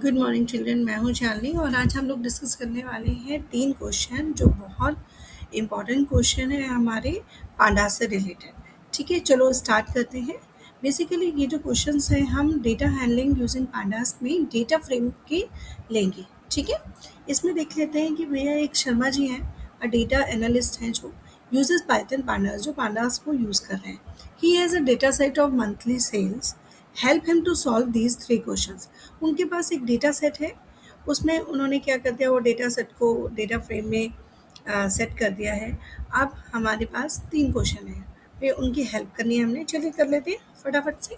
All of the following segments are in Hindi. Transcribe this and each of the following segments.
Good morning children. मैं हूँ शालिनी और आज हम लोग डिस्कस करने वाले हैं 3 क्वेश्चन जो बहुत इम्पॉर्टेंट क्वेश्चन है हमारे पांडास से रिलेटेड। ठीक है, चलो स्टार्ट करते हैं। बेसिकली ये जो क्वेश्चंस हैं हम डेटा हैंडलिंग यूजिंग पांडास में डेटा फ्रेम के लेंगे। ठीक है, इसमें देख लेते हैं कि भैया एक शर्मा जी हैं, डेटा एनालिस्ट हैं जो यूजेस पाइथन पांडास, जो पांडास को यूज़ कर रहे हैं। He has a data set of monthly sales, help him to solve these 3 questions. उनके पास एक डेटा सेट है, उसमें उन्होंने क्या कर दिया, वो डेटा सेट को डेटा फ्रेम में सेट कर दिया है। अब हमारे पास 3 क्वेश्चन हैं, फिर उनकी हेल्प करनी है हमने। चलिए कर लेते हैं फटाफट से।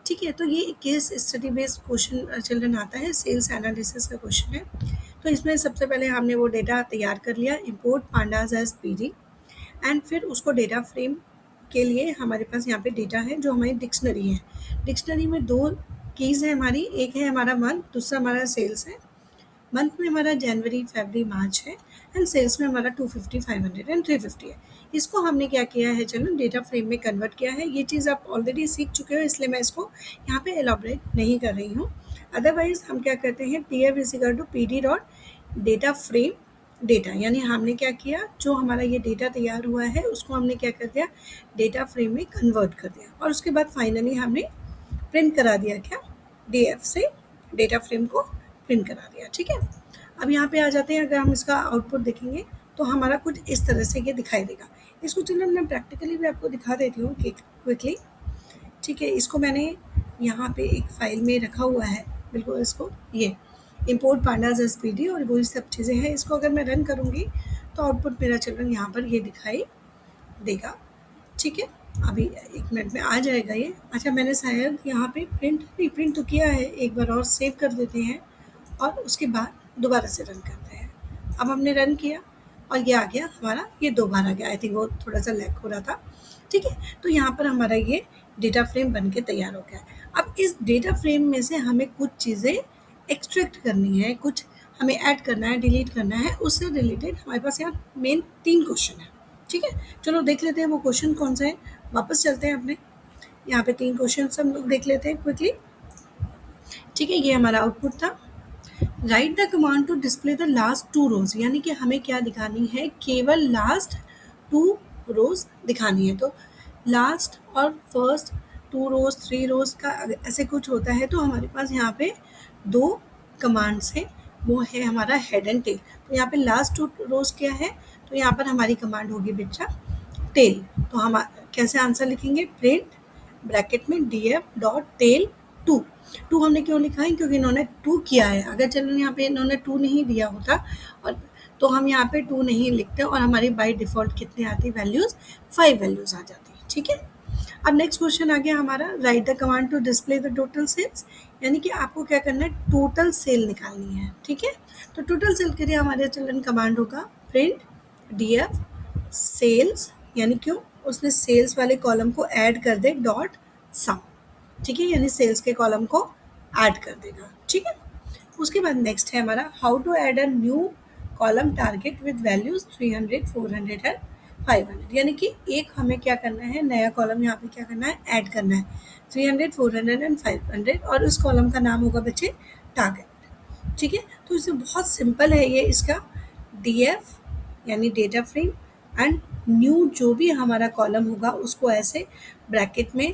ठीक है, तो ये case study based question children आता है, सेल्स एनालिसिस का क्वेश्चन है। तो इसमें सबसे पहले हमने वो डेटा तैयार कर लिया, import pandas as PD, and फिर उसको डेटा फ्रेम के लिए हमारे पास यहाँ पे डेटा है जो हमारी डिक्शनरी है। डिक्शनरी में 2 कीज़ है हमारी, एक है हमारा मंथ, दूसरा हमारा सेल्स है। मंथ में हमारा जनवरी, फरवरी, मार्च है, एंड सेल्स में हमारा 250, 500 एंड 350 है। इसको हमने क्या किया है, चलो डेटा फ्रेम में कन्वर्ट किया है। ये चीज़ आप ऑलरेडी सीख चुके हो, इसलिए मैं इसको यहाँ पे एलॉबरेट नहीं कर रही हूँ। अदरवाइज हम क्या करते हैं, D F is equal to P D dot data frame data, यानी हमने क्या किया, जो हमारा ये डेटा तैयार हुआ है उसको हमने क्या कर दिया, डेटा फ्रेम में कन्वर्ट कर दिया, और उसके बाद फाइनली हमने प्रिंट करा दिया, क्या, डीएफ से डेटा फ्रेम को प्रिंट करा दिया। ठीक है, अब यहाँ पे आ जाते हैं, अगर हम इसका आउटपुट देखेंगे तो हमारा कुछ इस तरह से ये दिखाई देगा। इसको चलिए मैं प्रैक्टिकली भी आपको दिखा देती हूँ क्विकली। ठीक है, इसको मैंने यहाँ पे एक फाइल में रखा हुआ है, बिल्कुल इसको, ये import pandas S P D, और वही सब चीज़ें हैं। इसको अगर मैं रन करूँगी तो आउटपुट मेरा चिल्ड्रन यहाँ पर ये दिखाई देगा। ठीक है, अभी 1 मिनट में आ जाएगा ये। अच्छा, मैंने शायद यहाँ पे प्रिंट तो किया है, एक बार और सेव कर देते हैं और उसके बाद दोबारा से रन करते हैं। अब हमने रन किया और ये आ गया हमारा, ये 2 बार आ गया। आई थिंक वो थोड़ा सा लैग हो रहा था। ठीक है, तो यहाँ पर हमारा ये डेटा फ्रेम बन के तैयार हो गया है। अब इस डेटा फ्रेम में से हमें कुछ चीज़ें एक्सट्रैक्ट करनी है, कुछ हमें ऐड करना है, डिलीट करना है, उससे रिलेटेड हमारे पास यहाँ मेन 3 क्वेश्चन है। ठीक है, चलो देख लेते हैं वो क्वेश्चन कौन सा है। वापस चलते हैं अपने यहाँ पे 3 क्वेश्चन हम लोग देख लेते हैं क्विकली। ठीक है, ये हमारा आउटपुट था। Write the command to display the last 2 rows, यानी कि हमें क्या दिखानी है, केवल लास्ट 2 रोज दिखानी है। तो लास्ट और फर्स्ट 2 रोज, 3 रोज का ऐसे कुछ होता है, तो हमारे पास यहाँ पे 2 कमांड्स हैं, वो है हमारा हेड एंड टेल। तो यहाँ पे लास्ट 2 रोज क्या है, तो यहाँ पर हमारी कमांड होगी बच्चा टेल। तो हम कैसे आंसर लिखेंगे, प्रिंट ब्रैकेट में df डॉट टेल 2 हमने क्यों लिखा है, क्योंकि इन्होंने 2 किया है। अगर चलो यहाँ पे इन्होंने 2 नहीं दिया होता, और तो हम यहाँ पे 2 नहीं लिखते और हमारी बाय डिफ़ॉल्ट कितनी आती वैल्यूज़, 5 वैल्यूज़ आ जाती है। ठीक है, अब नेक्स्ट क्वेश्चन आ गया हमारा, write the command to display the total sales, यानी कि आपको क्या करना है, टोटल सेल निकालनी है। ठीक है, तो टोटल सेल के लिए हमारे चिल्ड्रन कमांड होगा प्रिंट df सेल्स, यानी क्यों, उसने सेल्स वाले कॉलम को ऐड कर दे डॉट सम। ठीक है, यानी सेल्स के कॉलम को ऐड कर देगा। ठीक है, उसके बाद नेक्स्ट है हमारा, how to add a new column target with values 300, 400 and 500, यानी कि एक हमें क्या करना है, नया कॉलम यहाँ पे क्या करना है, ऐड करना है 300, 400 एंड 500, और उस कॉलम का नाम होगा बच्चे टारगेट। ठीक है, तो इसे बहुत सिंपल है ये, इसका df यानी डेटा फ्रेम एंड न्यू जो भी हमारा कॉलम होगा उसको ऐसे ब्रैकेट में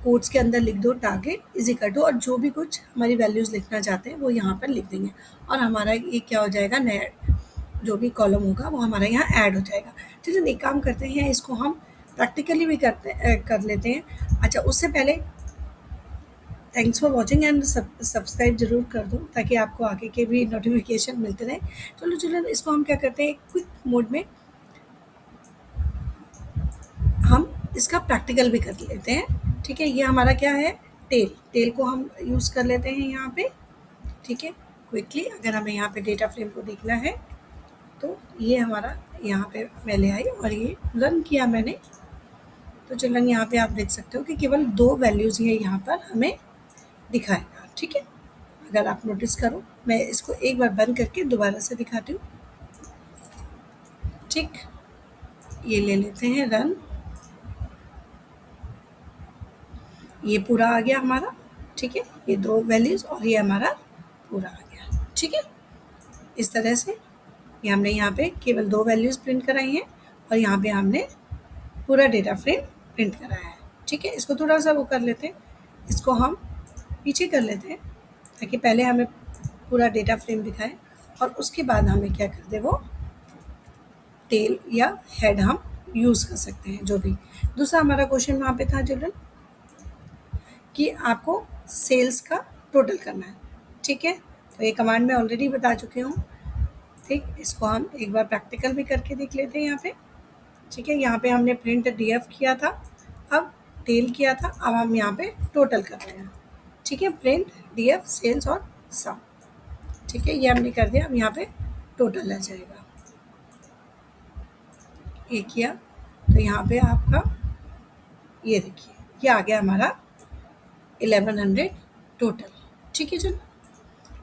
कोट्स के अंदर लिख दो, टारगेट इज इक्वल टू, और जो भी कुछ हमारी वैल्यूज़ लिखना चाहते हैं वो यहाँ पर लिख देंगे, और हमारा ये क्या हो जाएगा, नया जो भी कॉलम होगा वो हमारा यहाँ ऐड हो जाएगा। चलिए एक काम करते हैं, इसको हम प्रैक्टिकली भी कर लेते हैं। अच्छा, उससे पहले thanks for watching and subscribe जरूर कर दो ताकि आपको आगे के भी नोटिफिकेशन मिलते रहे। चलो चलो, इसको हम क्या करते हैं, क्विक मोड में हम इसका प्रैक्टिकल भी कर लेते हैं। ठीक है, ये हमारा क्या है, टेल को हम यूज़ कर लेते हैं यहाँ पे। ठीक है, क्विकली अगर हमें यहाँ पे डेटा फ्रेम को देखना है तो ये हमारा यहाँ पे मैं ले आई और ये रन किया मैंने, तो चलन यहाँ पे आप देख सकते हो कि केवल 2 वैल्यूज़ ये यहाँ पर हमें दिखाएगा। ठीक है, अगर आप नोटिस करो, मैं इसको एक बार बंद करके दोबारा से दिखाती हूँ। ठीक, ये ले लेते हैं रन, ये पूरा आ गया हमारा। ठीक है, ये 2 वैल्यूज़ और ये हमारा पूरा आ गया। ठीक है, इस तरह से ये हमने यहाँ पे केवल 2 वैल्यूज़ प्रिंट कराई हैं और यहाँ पे हमने पूरा डेटा फ्रेम प्रिंट कराया है। ठीक है, इसको थोड़ा-सा वो कर लेते हैं, इसको हम पीछे कर लेते हैं ताकि पहले हमें पूरा डेटा फ्रेम दिखाए और उसके बाद हमें क्या कर दे वो टेल या हेड हम यूज़ कर सकते हैं जो भी। दूसरा हमारा क्वेश्चन वहाँ पे था चिल्ड्रन कि आपको सेल्स का टोटल करना है। ठीक है, तो ये कमांड मैं ऑलरेडी बता चुकी हूँ। ठीक, इसको हम एक बार प्रैक्टिकल भी करके देख लेते हैं यहाँ पे। ठीक है, यहाँ पे हमने प्रिंट डीएफ किया था, अब टेल किया था, अब हम यहाँ पे टोटल कर रहे हैं। ठीक है, प्रिंट डीएफ सेल्स और सम। ठीक है, ये हमने कर दिया, अब यहाँ पे टोटल आ जाएगा। ये किया तो यहाँ पे आपका ये देखिए ये आ गया हमारा 1100 टोटल। ठीक है चलो,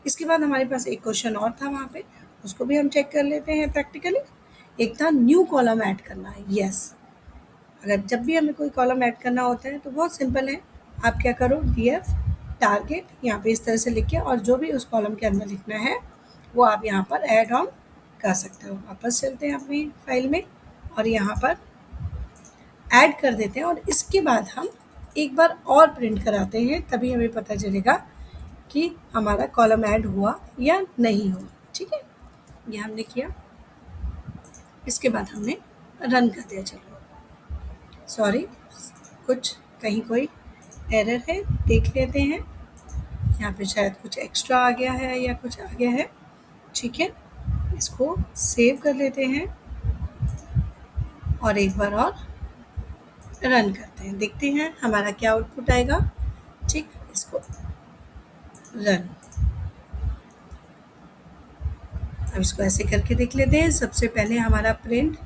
इसके बाद हमारे पास एक क्वेश्चन और था वहाँ पे, उसको भी हम चेक कर लेते हैं प्रैक्टिकली। एक था न्यू कॉलम ऐड करना है। यस, अगर जब भी हमें कोई कॉलम ऐड करना होता है तो बहुत सिंपल है, आप क्या करो डीएफ टारगेट यहाँ पे इस तरह से लिख के और जो भी उस कॉलम के अंदर लिखना है वो आप यहाँ पर ऐड ऑन कर सकते हो। वापस चलते हैं अपनी फाइल में और यहाँ पर ऐड कर देते हैं और इसके बाद हम एक बार और प्रिंट कराते हैं, तभी हमें पता चलेगा कि हमारा कॉलम ऐड हुआ या नहीं हुआ। ठीक है, ये हमने किया, इसके बाद हमने रन कर दिया। चलो सॉरी, कुछ कहीं कोई एरर है, देख लेते हैं। यहाँ पे शायद कुछ एक्स्ट्रा आ गया है या कुछ आ गया है। ठीक है, इसको सेव कर लेते हैं और एक बार और रन करते हैं, देखते हैं हमारा क्या आउटपुट आएगा। ठीक, इसको रन, अब इसको ऐसे करके देख लेते हैं। सबसे पहले हमारा प्रिंट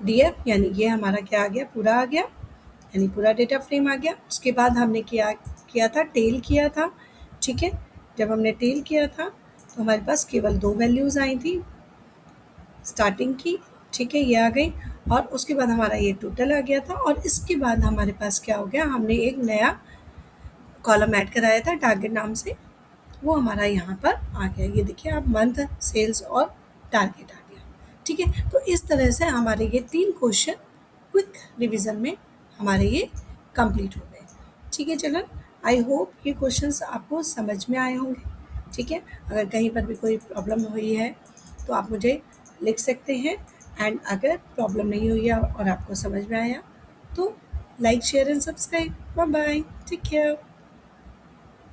डीएफ यानी ये हमारा क्या आ गया, पूरा आ गया, यानी पूरा डेटा फ्रेम आ गया। उसके बाद हमने किया था टेल किया था। ठीक है, जब हमने टेल किया था तो हमारे पास केवल 2 वैल्यूज़ आई थी स्टार्टिंग की। ठीक है, ये आ गई और उसके बाद हमारा ये टोटल आ गया था और इसके बाद हमारे पास क्या हो गया, हमने एक नया कॉलम ऐड कराया था टारगेट नाम से, वो हमारा यहाँ पर आ गया। ये देखिए आप, मंथ, सेल्स और टारगेट आ गया। ठीक है, तो इस तरह से हमारे ये 3 क्वेश्चन क्विक रिवीजन में हमारे ये कंप्लीट हो गए। ठीक है चिल्ड्रन, आई होप ये क्वेश्चंस आपको समझ में आए होंगे। ठीक है, अगर कहीं पर भी कोई प्रॉब्लम हुई है तो आप मुझे लिख सकते हैं, एंड अगर प्रॉब्लम नहीं हुई है और आपको समझ में आया तो like share and subscribe. Bye bye, take care.